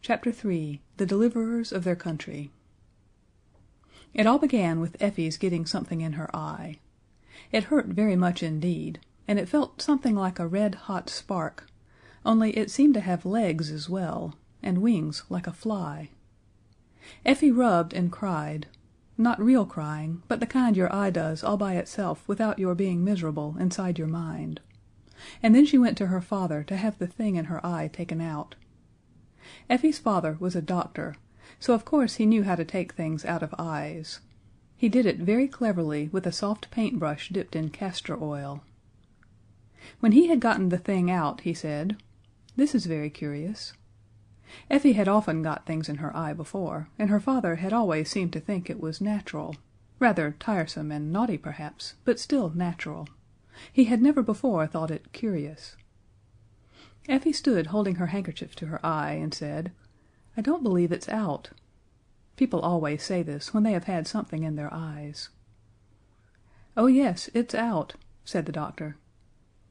Chapter 3 The Deliverers of Their Country It all began with Effie's getting something in her eye. It hurt very much indeed, and it felt something like a red-hot spark, only it seemed to have legs as well, and wings like a fly. Effie rubbed and cried, not real crying, but the kind your eye does all by itself without your being miserable inside your mind. And then she went to her father to have the thing in her eye taken out. Effie's father was a doctor, so of course he knew how to take things out of eyes. He did it very cleverly with a soft paintbrush dipped in castor oil. When he had gotten the thing out, he said, "This is very curious." Effie had often got things in her eye before, and her father had always seemed to think it was natural, rather tiresome and naughty perhaps, but still natural. He had never before thought it curious. Effie stood holding her handkerchief to her eye and said, "I don't believe it's out." People always say this when they have had something in their eyes. "Oh yes, it's out," said the doctor.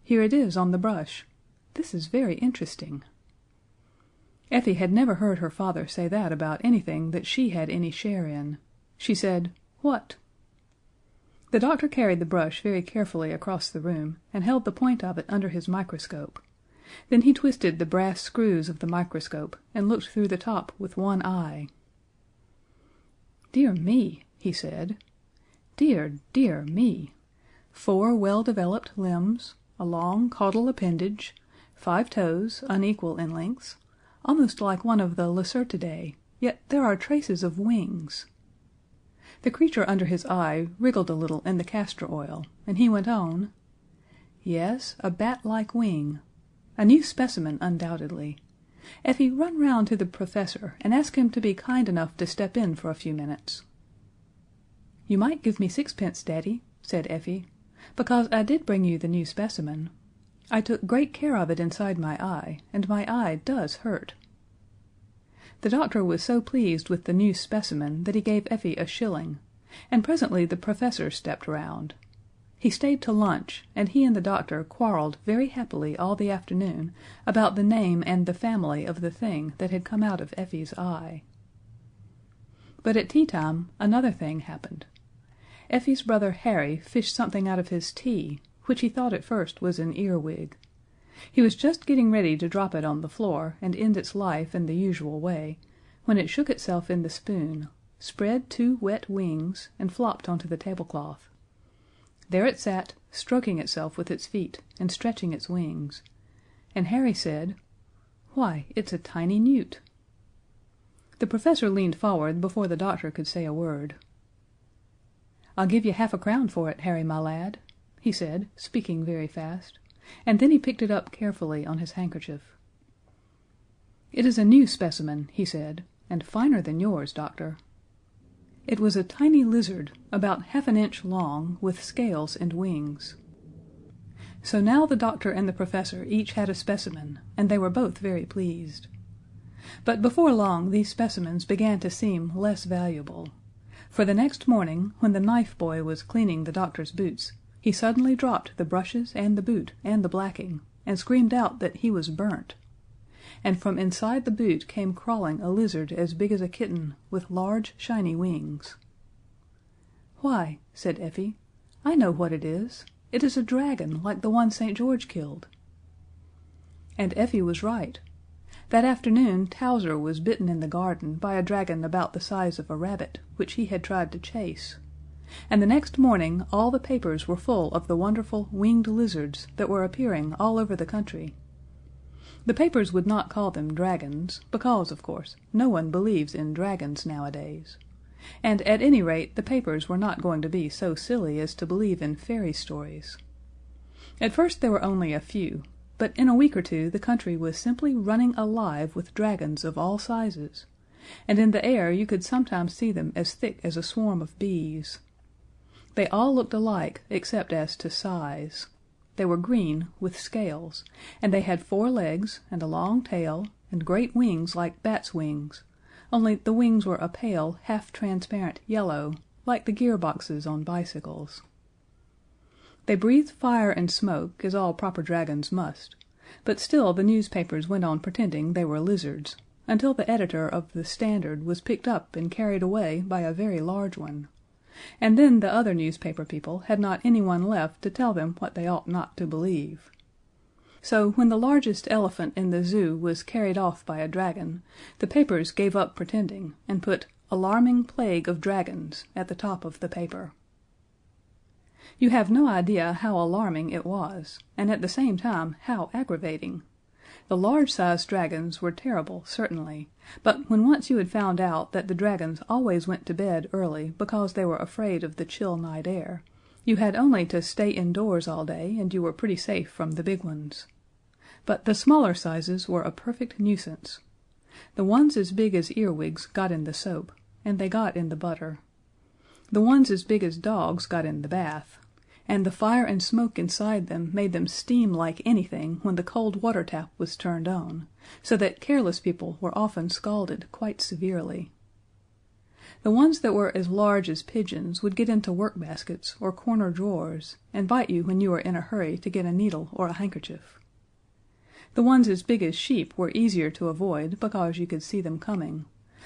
"Here it is on the brush. This is very interesting." Effie had never heard her father say that about anything that she had any share in. She said, "What?" The doctor carried the brush very carefully across the room and held the point of it under his microscope. Then he twisted the brass screws of the microscope and looked through the top with one eye. "Dear me," he said. "Dear, dear me. 4 well-developed limbs, a long caudal appendage, 5 toes, unequal in lengths, almost like one of the Lacertidae, yet there are traces of wings." The creature under his eye wriggled a little in the castor oil, and he went on, "Yes, a bat-like wing. A new specimen, undoubtedly. Effie, run round to the professor and ask him to be kind enough to step in for a few minutes." "You might give me 6pence, Daddy," said Effie, "because I did bring you the new specimen. I took great care of it inside my eye, and my eye does hurt." The doctor was so pleased with the new specimen that he gave Effie a shilling, and presently the professor stepped round. He stayed to lunch, and he and the doctor quarreled very happily all the afternoon about the name and the family of the thing that had come out of Effie's eye. But at tea time another thing happened. Effie's brother Harry fished something out of his tea, which he thought at first was an earwig. He was just getting ready to drop it on the floor and end its life in the usual way, when it shook itself in the spoon, spread 2 wet wings, and flopped onto the tablecloth. There it sat, stroking itself with its feet and stretching its wings, and Harry said, "Why, it's a tiny newt." The professor leaned forward before the doctor could say a word. "I'll give you half a crown for it, Harry, my lad," he said, speaking very fast, and then he picked it up carefully on his handkerchief. "It is a new specimen," he said, "and finer than yours, doctor." It was a tiny lizard, about half an inch long, with scales and wings. So now the doctor and the professor each had a specimen, and they were both very pleased. But before long these specimens began to seem less valuable, for the next morning, when the knife boy was cleaning the doctor's boots, he suddenly dropped the brushes and the boot and the blacking, and screamed out that he was burnt. And from inside the boot came crawling a lizard as big as a kitten, with large, shiny wings. "Why," said Effie, "I know what it is. It is a dragon, like the one St. George killed." And Effie was right. That afternoon Towser was bitten in the garden by a dragon about the size of a rabbit, which he had tried to chase. And the next morning all the papers were full of the wonderful winged lizards that were appearing all over the country. The papers would not call them dragons, because, of course, no one believes in dragons nowadays. And at any rate the papers were not going to be so silly as to believe in fairy stories. At first there were only a few, but in a week or two the country was simply running alive with dragons of all sizes, and in the air you could sometimes see them as thick as a swarm of bees. They all looked alike except as to size. They were green, with scales, and they had 4 legs, and a long tail, and great wings like bats' wings, only the wings were a pale, half-transparent yellow, like the gearboxes on bicycles. They breathed fire and smoke, as all proper dragons must, but still the newspapers went on pretending they were lizards, until the editor of the Standard was picked up and carried away by a very large one, and then the other newspaper people had not anyone left to tell them what they ought not to believe. So when the largest elephant in the zoo was carried off by a dragon, the papers gave up pretending and put "Alarming Plague of Dragons" at the top of the paper. You have no idea how alarming it was, and at the same time how aggravating. The large-sized dragons were terrible, certainly, but when once you had found out that the dragons always went to bed early because they were afraid of the chill night air, you had only to stay indoors all day and you were pretty safe from the big ones. But the smaller sizes were a perfect nuisance. The ones as big as earwigs got in the soap, and they got in the butter. The ones as big as dogs got in the bath, and the fire and smoke inside them made them steam like anything when the cold water tap was turned on, so that careless people were often scalded quite severely. The ones that were as large as pigeons would get into work baskets or corner drawers, and bite you when you were in a hurry to get a needle or a handkerchief. The ones as big as sheep were easier to avoid because you could see them coming,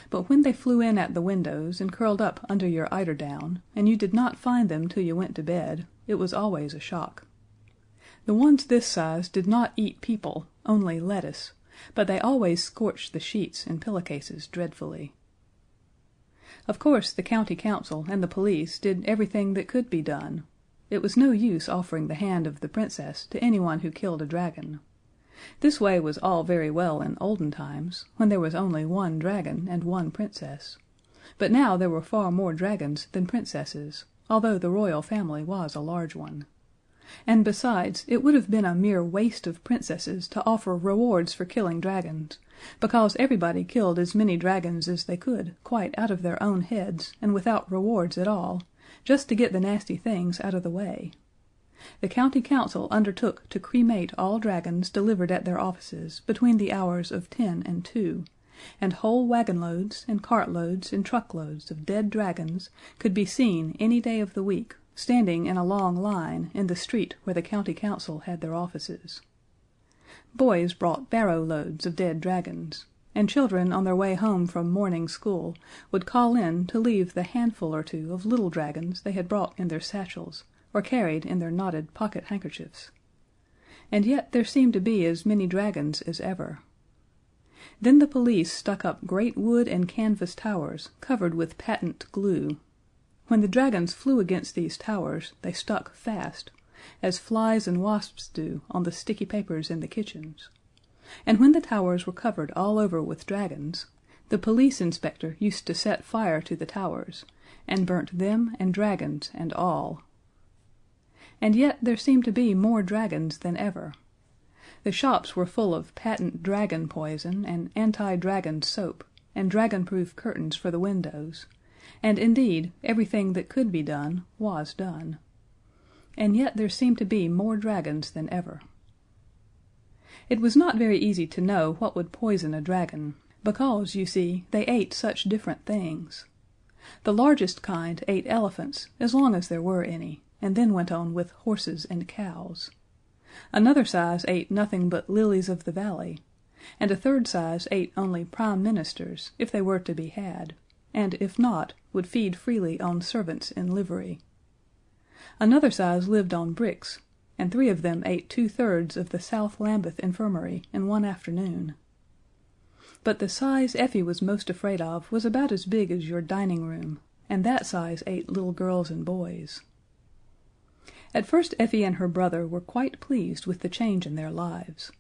but when they flew in at the windows and curled up under your eiderdown, and you did not find them till you went to bed, it was always a shock. The ones this size did not eat people, only lettuce, but they always scorched the sheets and pillowcases dreadfully. Of course the county council and the police did everything that could be done. It was no use offering the hand of the Princess to anyone who killed a dragon. This way was all very well in olden times, when there was only one dragon and one princess, but now there were far more dragons than princesses, although the royal family was a large one. And besides, it would have been a mere waste of princesses to offer rewards for killing dragons, because everybody killed as many dragons as they could quite out of their own heads and without rewards at all, just to get the nasty things out of the way. The county council undertook to cremate all dragons delivered at their offices between the hours of 10 and 2, and whole wagonloads and cartloads and truckloads of dead dragons could be seen any day of the week, standing in a long line in the street where the county council had their offices. Boys brought barrow loads of dead dragons, and children on their way home from morning school would call in to leave the handful or two of little dragons they had brought in their satchels or carried in their knotted pocket handkerchiefs. And yet there seemed to be as many dragons as ever. Then the police stuck up great wood and canvas towers covered with patent glue. When the dragons flew against these towers they stuck fast, as flies and wasps do on the sticky papers in the kitchens. And when the towers were covered all over with dragons, the police inspector used to set fire to the towers, and burnt them and dragons and all. And yet there seemed to be more dragons than ever. The shops were full of patent dragon poison and anti-dragon soap, and dragon-proof curtains for the windows, and indeed everything that could be done was done. And yet there seemed to be more dragons than ever. It was not very easy to know what would poison a dragon, because, you see, they ate such different things. The largest kind ate elephants, as long as there were any, and then went on with horses and cows. Another size ate nothing but lilies of the valley, and a third size ate only prime ministers, if they were to be had, and if not, would feed freely on servants in livery. Another size lived on bricks, and 3 of them ate 2/3 of the South Lambeth Infirmary in one afternoon. But the size Effie was most afraid of was about as big as your dining room, and that size ate little girls and boys. At first Effie and her brother were quite pleased with the change in their lives.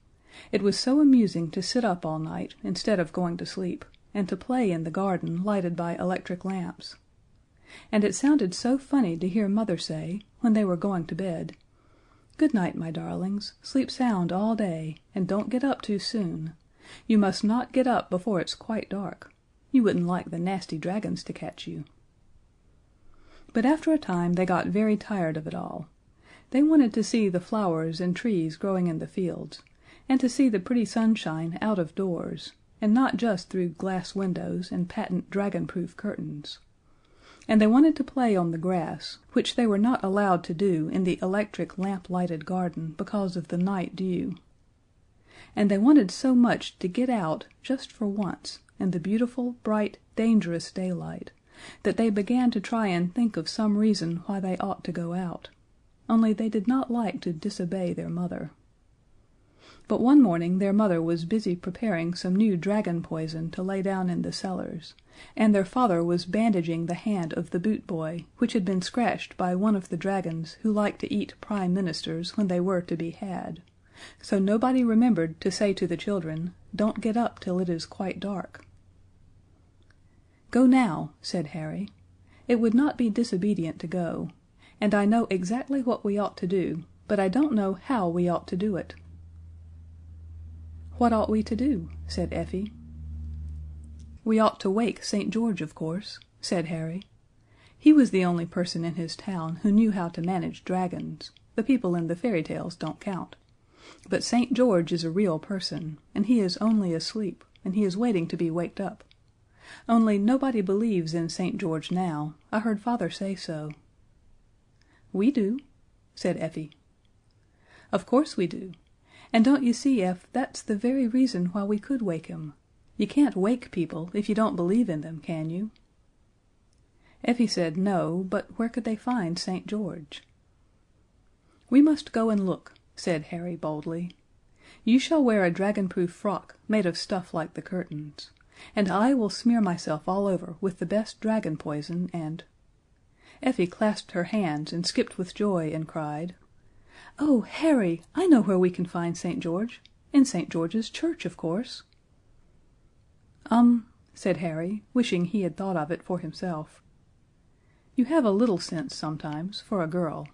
It was so amusing to sit up all night instead of going to sleep, and to play in the garden lighted by electric lamps. And it sounded so funny to hear Mother say, when they were going to bed, "Good night, my darlings, sleep sound all day, and don't get up too soon. You must not get up before it's quite dark. You wouldn't like the nasty dragons to catch you." But after a time they got very tired of it all. They wanted to see the flowers and trees growing in the fields, and to see the pretty sunshine out of doors, and not just through glass windows and patent dragon-proof curtains. And they wanted to play on the grass, which they were not allowed to do in the electric lamp-lighted garden because of the night dew. and they wanted so much to get out just for once in the beautiful, bright, dangerous daylight that they began to try and think of some reason why they ought to go out, only they did not like to disobey their mother. But one morning their mother was busy preparing some new dragon poison to lay down in the cellars, and their father was bandaging the hand of the boot boy, which had been scratched by one of the dragons who liked to eat prime ministers when they were to be had, so nobody remembered to say to the children, "Don't get up till it is quite dark." "Go now," said Harry. "It would not be disobedient to go, and I know exactly what we ought to do, but I don't know how we ought to do it." "What ought we to do?" said Effie. "We ought to wake St. George, of course," said Harry. He was the only person in his town who knew how to manage dragons. The people in the fairy tales don't count. But St. George is a real person, and he is only asleep, and he is waiting to be waked up. Only nobody believes in St. George now. I heard father say so. "We do," said Effie. "Of course we do. And don't you see, Ef, that's the very reason why we could wake him. You can't wake people if you don't believe in them, can you?" Effie said no, but where could they find St. George? "We must go and look," said Harry boldly. "You shall wear a dragon-proof frock made of stuff like the curtains, and I will smear myself all over with the best dragon poison and—" Effie clasped her hands and skipped with joy and cried, "Oh, Harry, I know where we can find St. George. In St. George's Church, of course." Said Harry, wishing he had thought of it for himself. "You have a little sense sometimes, for a girl."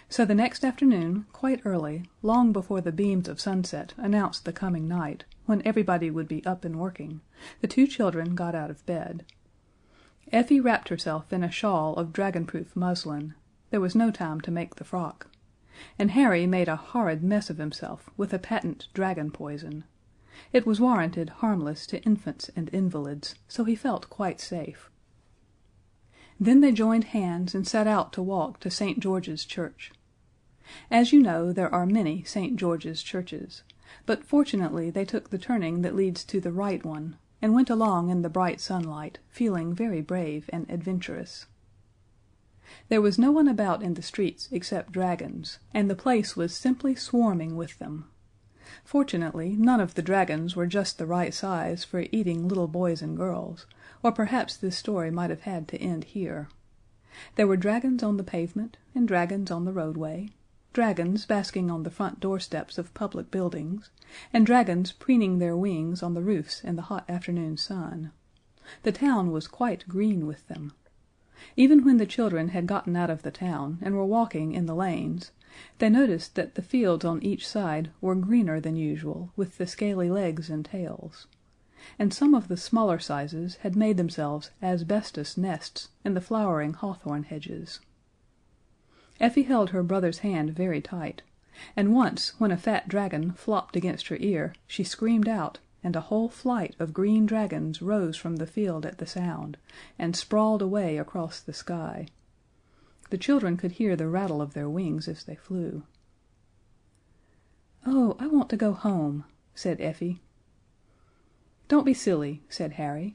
So the next afternoon, quite early, long before the beams of sunset announced the coming night, when everybody would be up and working, the two children got out of bed. Effie wrapped herself in a shawl of dragonproof muslin. There was no time to make the frock. And Harry made a horrid mess of himself with a patent dragon poison. It was warranted harmless to infants and invalids, so he felt quite safe. Then they joined hands and set out to walk to St. George's Church. As you know, there are many St. George's churches, but fortunately they took the turning that leads to the right one, and went along in the bright sunlight, feeling very brave and adventurous. There was no one about in the streets except dragons, and the place was simply swarming with them. Fortunately, none of the dragons were just the right size for eating little boys and girls, or perhaps this story might have had to end here. There were dragons on the pavement, and dragons on the roadway, dragons basking on the front doorsteps of public buildings, and dragons preening their wings on the roofs in the hot afternoon sun. The town was quite green with them. Even when the children had gotten out of the town and were walking in the lanes, they noticed that the fields on each side were greener than usual with the scaly legs and tails, and some of the smaller sizes had made themselves asbestos nests in the flowering hawthorn hedges. Effie held her brother's hand very tight, and once when a fat dragon flopped against her ear she screamed out, and a whole flight of green dragons rose from the field at the sound, and sprawled away across the sky. The children could hear the rattle of their wings as they flew. "Oh, I want to go home," said Effie. "Don't be silly," said Harry.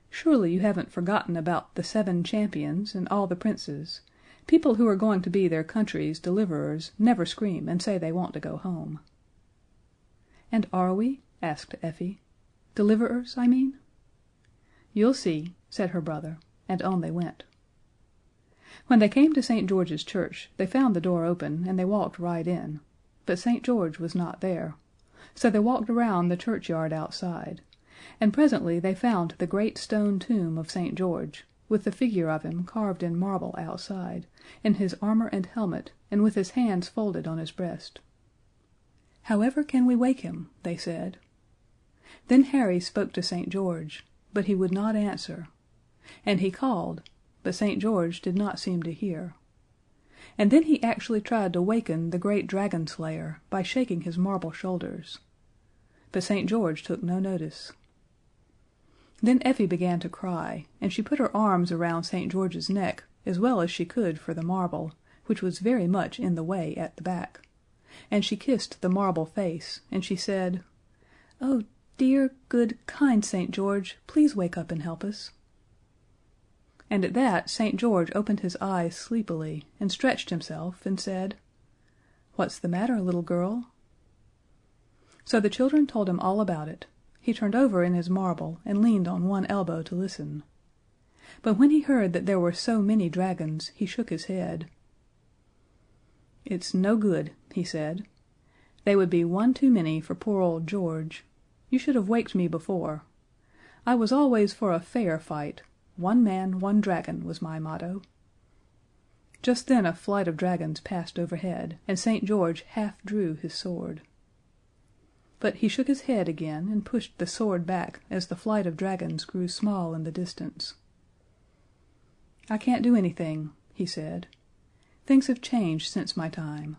"Surely you haven't forgotten about the 7 champions and all the princes. People who are going to be their country's deliverers never scream and say they want to go home." "And are we?" asked Effie. "Deliverers, I mean?" "You'll see," said her brother, and on they went. When they came to St. George's Church they found the door open, and they walked right in, but St. George was not there, so they walked around the churchyard outside, and presently they found the great stone tomb of St. George, with the figure of him carved in marble outside, in his armor and helmet, and with his hands folded on his breast. "However can we wake him?" they said. Then Harry spoke to St. George, but he would not answer, and he called, but St. George did not seem to hear. And then he actually tried to waken the great dragon slayer by shaking his marble shoulders, but St. George took no notice. Then Effie began to cry, and she put her arms around St. George's neck as well as she could for the marble, which was very much in the way at the back, and she kissed the marble face, and she said, "Oh, dear, good, kind St. George, please wake up and help us." And at that St. George opened his eyes sleepily, and stretched himself, and said, "What's the matter, little girl?" So the children told him all about it. He turned over in his marble, and leaned on one elbow to listen. But when he heard that there were so many dragons, he shook his head. "It's no good," he said. "They would be one too many for poor old George. You should have waked me before. I was always for a fair fight. One man, one dragon was my motto." Just then a flight of dragons passed overhead, and St. George half drew his sword. But he shook his head again and pushed the sword back as the flight of dragons grew small in the distance. "I can't do anything," he said. "Things have changed since my time.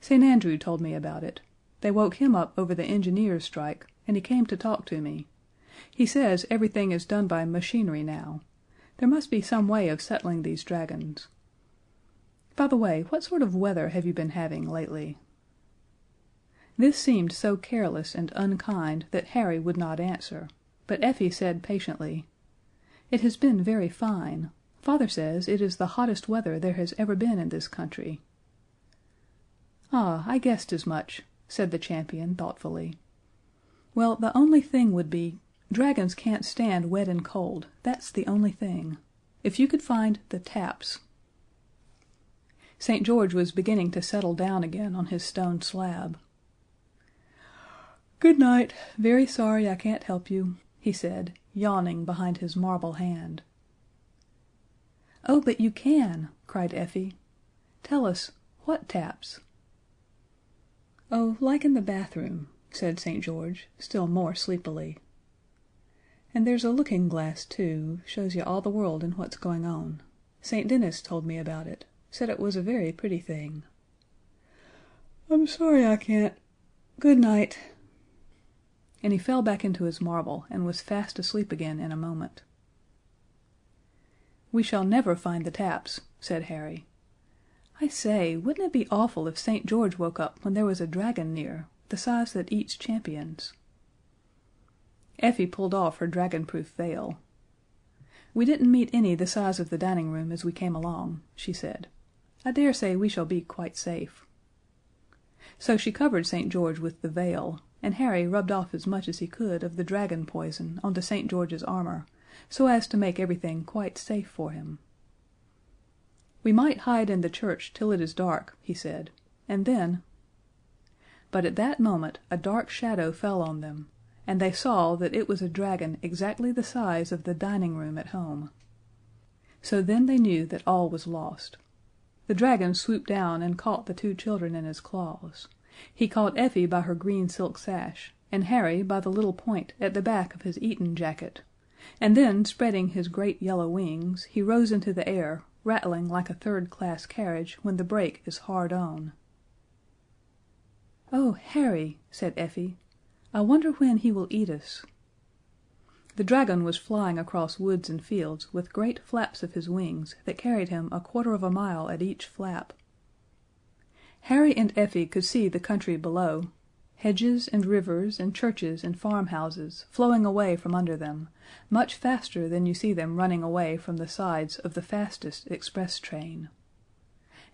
St. Andrew told me about it. They woke him up over the engineers' strike, and he came to talk to me. He says everything is done by machinery now. There must be some way of settling these dragons. By the way, what sort of weather have you been having lately?" This seemed so careless and unkind that Harry would not answer, but Effie said patiently, "It has been very fine. Father says it is the hottest weather there has ever been in this country." "Ah, I guessed as much," said the champion thoughtfully. "Well, the only thing would be dragons can't stand wet and cold, that's the only thing. If you could find the taps." St. George was beginning to settle down again on his stone slab. "Good night. Very sorry I can't help you," he said, yawning behind his marble hand. "Oh, but you can!" cried Effie. "Tell us, what taps?" "Oh, like in the bathroom," said St. George, still more sleepily. "And there's a looking glass, too, shows you all the world and what's going on. St. Denis told me about it, said it was a very pretty thing." "I'm sorry I can't. Good night." And he fell back into his marble and was fast asleep again in a moment. "We shall never find the taps," said Harry. "I say, wouldn't it be awful if St. George woke up when there was a dragon near, the size that eats champions?" Effie pulled off her dragon-proof veil. "We didn't meet any the size of the dining room as we came along," she said. "I dare say we shall be quite safe." So she covered St. George with the veil, and Harry rubbed off as much as he could of the dragon poison onto St. George's armor, so as to make everything quite safe for him. "We might hide in the church till it is dark," he said, "and then—" But at that moment a dark shadow fell on them, and they saw that it was a dragon exactly the size of the dining room at home. So then they knew that all was lost. The dragon swooped down and caught the two children in his claws. He caught Effie by her green silk sash, and Harry by the little point at the back of his Eton jacket, and then, spreading his great yellow wings, he rose into the air, rattling like a third-class carriage when the brake is hard on. "Oh, Harry," said Effie, "I wonder when he will eat us." The dragon was flying across woods and fields with great flaps of his wings that carried him a quarter of a mile at each flap. Harry and Effie could see the country below, hedges and rivers and churches and farmhouses flowing away from under them, much faster than you see them running away from the sides of the fastest express train.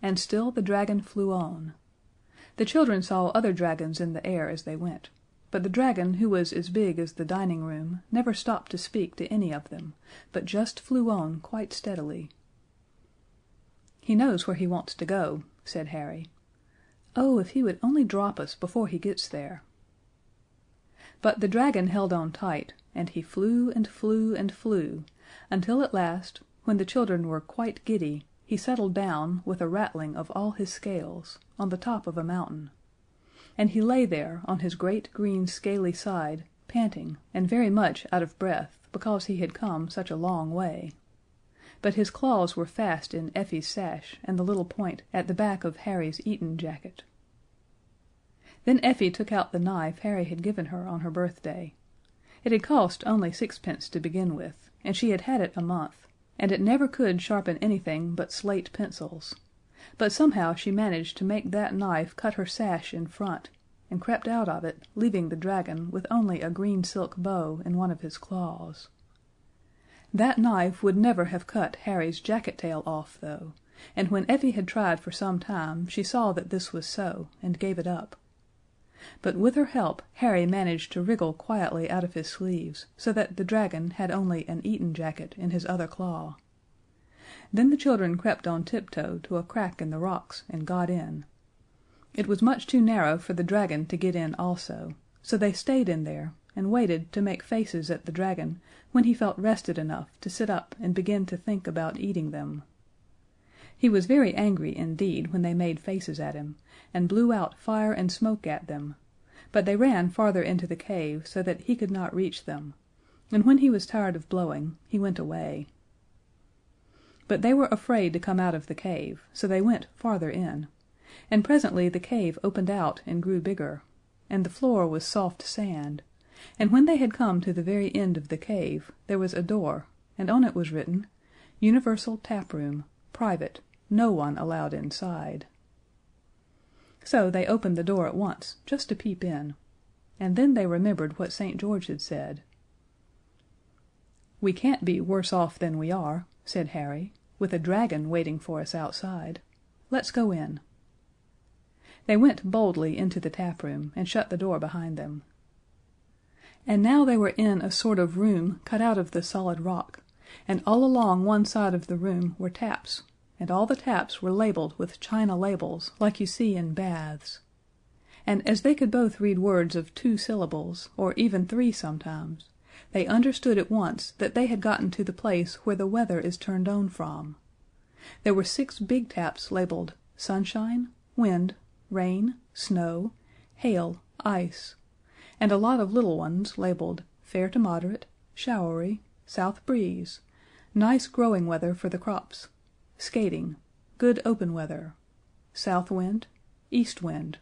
And still the dragon flew on. The children saw other dragons in the air as they went, but the dragon who was as big as the dining room never stopped to speak to any of them, but just flew on quite steadily. "He knows where he wants to go," said Harry. "Oh, if he would only drop us before he gets there!" But the dragon held on tight, and he flew and flew and flew, until at last, when the children were quite giddy, he settled down, with a rattling of all his scales, on the top of a mountain. And he lay there, on his great green scaly side, panting, and very much out of breath, because he had come such a long way. But his claws were fast in Effie's sash and the little point at the back of Harry's Eton jacket. Then Effie took out the knife Harry had given her on her birthday. It had cost only 6d to begin with, and she had had it a month, and it never could sharpen anything but slate pencils. but somehow she managed to make that knife cut her sash in front, and crept out of it, leaving the dragon with only a green silk bow in one of his claws. That knife would never have cut Harry's jacket tail off, though, and when Effie had tried for some time she saw that this was so, and gave it up. But with her help Harry managed to wriggle quietly out of his sleeves, so that the dragon had only an Eton jacket in his other claw. Then the children crept on tiptoe to a crack in the rocks and got in. It was much too narrow for the dragon to get in also, so they stayed in there and waited to make faces at the dragon when he felt rested enough to sit up and begin to think about eating them. He was very angry indeed when they made faces at him, and blew out fire and smoke at them, but they ran farther into the cave so that he could not reach them, and when he was tired of blowing, he went away. But they were afraid to come out of the cave, so they went farther in, and presently the cave opened out and grew bigger, and the floor was soft sand, and when they had come to the very end of the cave there was a door, and on it was written, "Universal Tap Room, Private, no one allowed inside." So they opened the door at once, just to peep in, and then they remembered what St. George had said. "We can't be worse off than we are," said Harry, "with a dragon waiting for us outside. Let's go in." They went boldly into the tap room and shut the door behind them. And now they were in a sort of room cut out of the solid rock, and all along one side of the room were taps, and all the taps were labeled with china labels like you see in baths. And as they could both read words of 2 syllables, or even 3 sometimes, they understood at once that they had gotten to the place where the weather is turned on from. There were 6 big taps labeled Sunshine, Wind, Rain, Snow, Hail, Ice, and a lot of little ones labeled Fair to Moderate, Showery, South Breeze, Nice growing weather for the crops, Skating, Good open weather, South Wind, East Wind,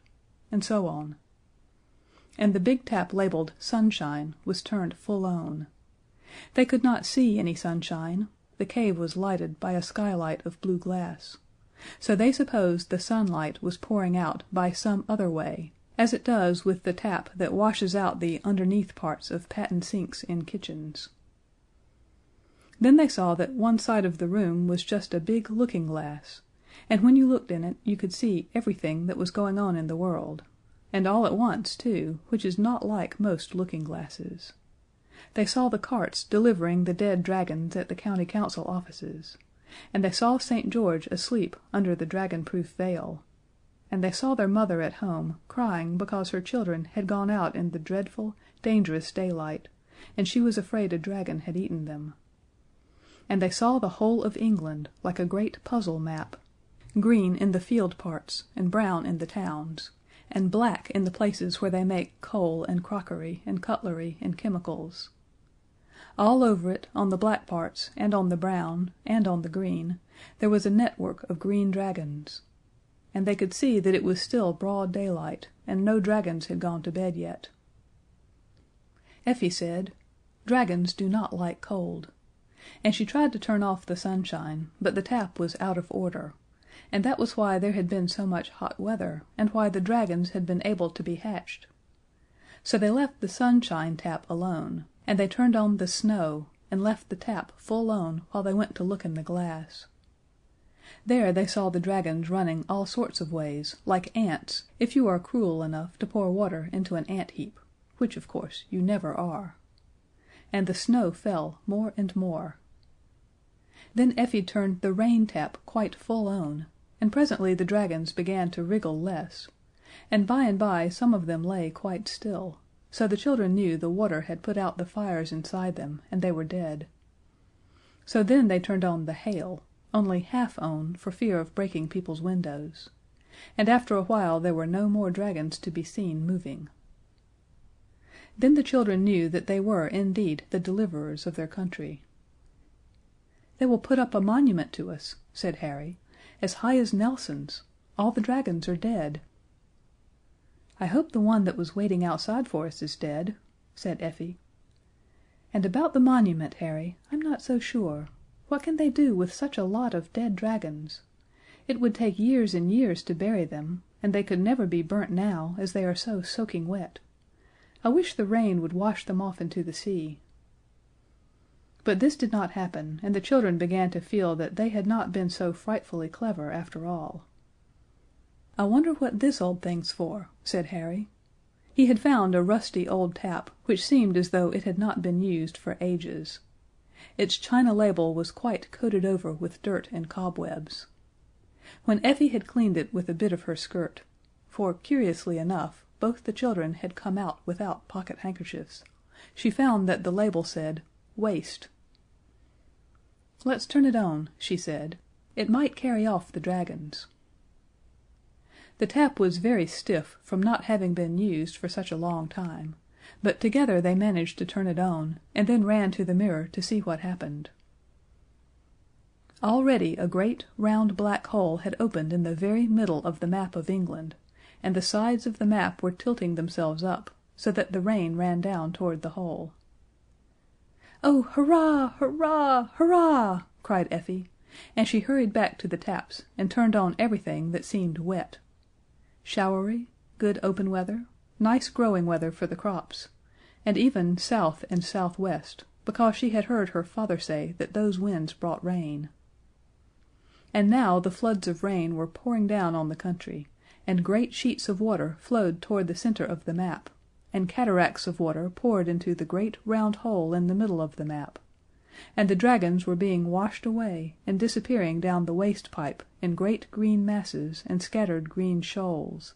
and so on. And the big tap labeled Sunshine was turned full on. They could not see any sunshine, the cave was lighted by a skylight of blue glass, so they supposed the sunlight was pouring out by some other way, as it does with the tap that washes out the underneath parts of patent sinks in kitchens. Then they saw that one side of the room was just a big looking glass, and when you looked in it you could see everything that was going on in the world, and all at once, too, which is not like most looking glasses. They saw the carts delivering the dead dragons at the county council offices, and they saw St. George asleep under the dragon-proof veil, and they saw their mother at home crying because her children had gone out in the dreadful, dangerous daylight, and she was afraid a dragon had eaten them. And they saw the whole of England like a great puzzle map, green in the field parts and brown in the towns, and black in the places where they make coal and crockery and cutlery and chemicals. All over it, on the black parts, and on the brown, and on the green, there was a network of green dragons. And they could see that it was still broad daylight, and no dragons had gone to bed yet. Effie said, "Dragons do not like cold," and she tried to turn off the sunshine, but the tap was out of order, and that was why there had been so much hot weather, and why the dragons had been able to be hatched. So they left the sunshine tap alone, and they turned on the snow, and left the tap full on while they went to look in the glass. There they saw the dragons running all sorts of ways, like ants, if you are cruel enough to pour water into an ant heap, which of course you never are. And the snow fell more and more. Then Effie turned the rain tap quite full on, and presently the dragons began to wriggle less, and by some of them lay quite still, so the children knew the water had put out the fires inside them, and they were dead. So then they turned on the hail, only half on for fear of breaking people's windows, and after a while there were no more dragons to be seen moving. Then the children knew that they were indeed the deliverers of their country. "They will put up a monument to us," said Harry, "as high as Nelson's. All the dragons are dead." "I hope the one that was waiting outside for us is dead," said Effie. "And about the monument, Harry, I'm not so sure. What can they do with such a lot of dead dragons? It would take years and years to bury them, and they could never be burnt now, as they are so soaking wet. I wish the rain would wash them off into the sea." But this did not happen, and the children began to feel that they had not been so frightfully clever after all. "I wonder what this old thing's for," said Harry. He had found a rusty old tap, which seemed as though it had not been used for ages. Its china label was quite coated over with dirt and cobwebs. When Effie had cleaned it with a bit of her skirt, for, curiously enough, both the children had come out without pocket handkerchiefs, she found that the label said, "Waste." "Let's turn it on," she said. "It might carry off the dragons." The tap was very stiff from not having been used for such a long time, but together they managed to turn it on, and then ran to the mirror to see what happened. Already a great, round black hole had opened in the very middle of the map of England, and the sides of the map were tilting themselves up, so that the rain ran down toward the hole. "Oh, hurrah! Hurrah! Hurrah!" cried Effie, and she hurried back to the taps and turned on everything that seemed wet. Showery, good open weather, nice growing weather for the crops, and even south and southwest, because she had heard her father say that those winds brought rain. And now the floods of rain were pouring down on the country, and great sheets of water flowed toward the center of the map, and cataracts of water poured into the great round hole in the middle of the map, and the dragons were being washed away and disappearing down the waste pipe in great green masses and scattered green shoals,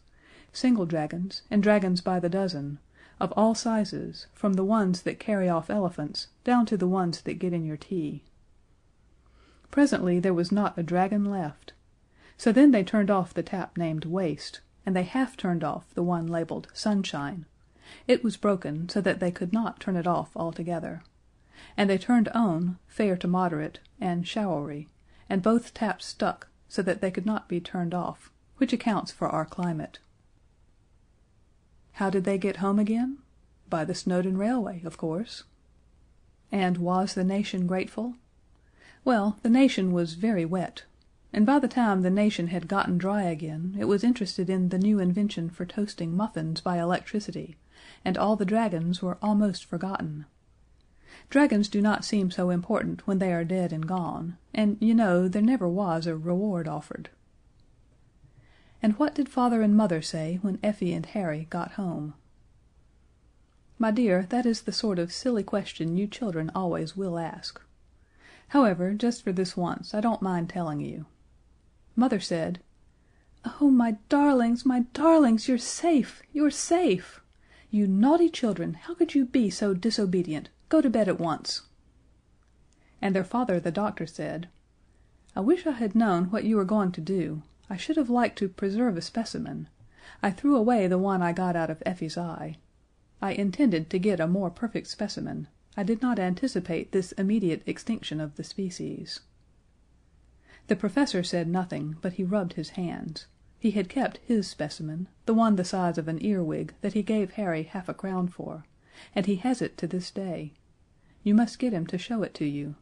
single dragons and dragons by the dozen, of all sizes, from the ones that carry off elephants down to the ones that get in your tea. Presently there was not a dragon left. So then they turned off the tap named Waste, and they half turned off the one labeled Sunshine. It was broken, so that they could not turn it off altogether. And they turned on Fair to Moderate and Showery, and both taps stuck, so that they could not be turned off, which accounts for our climate. How did they get home again? By the Snowdon Railway, of course. And was the nation grateful? Well, the nation was very wet, and by the time the nation had gotten dry again it was interested in the new invention for toasting muffins by electricity, and all the dragons were almost forgotten. Dragons do not seem so important when they are dead and gone, and, you know, there never was a reward offered. And what did Father and Mother say when Effie and Harry got home? My dear, that is the sort of silly question you children always will ask. However, just for this once, I don't mind telling you. Mother said, "Oh, my darlings, you're safe! You're safe! You naughty children, how could you be so disobedient? Go to bed at once." And their father, the doctor, said, "I wish I had known what you were going to do. I should have liked to preserve a specimen. I threw away the one I got out of Effie's Eye. I intended to get a more perfect specimen. I did not anticipate this immediate extinction of the species." The professor said nothing, but he rubbed his hands. He had kept his specimen, the one the size of an earwig that he gave Harry half a crown for, and he has it to this day. You must get him to show it to you.